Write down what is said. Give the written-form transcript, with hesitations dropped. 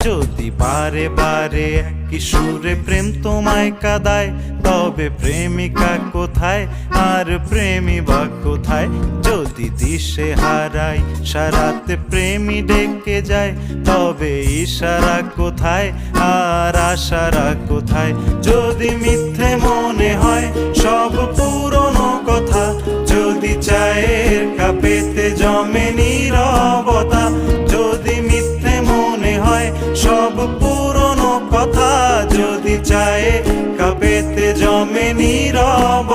যদি বারে বারে একই সুরে প্রেম তোমায় কাঁদায়, তবে প্রেমিকা কোথায় আর প্রেমী বা কোথায়? যদি দিশে হারাই সারাতে প্রেমী ডেকে যায়, তবে ইশারা কোথায় আর আশারা কোথায়? যদি মিথ্যে মনে হয় সব পুরনো কথা, যদি চায়ের কাপেতে জমে নীরবতা, যদি মিথ্যে মনে হয় সব পুরনো কথা, যদি চায়ে কাপেতে জমে নীরব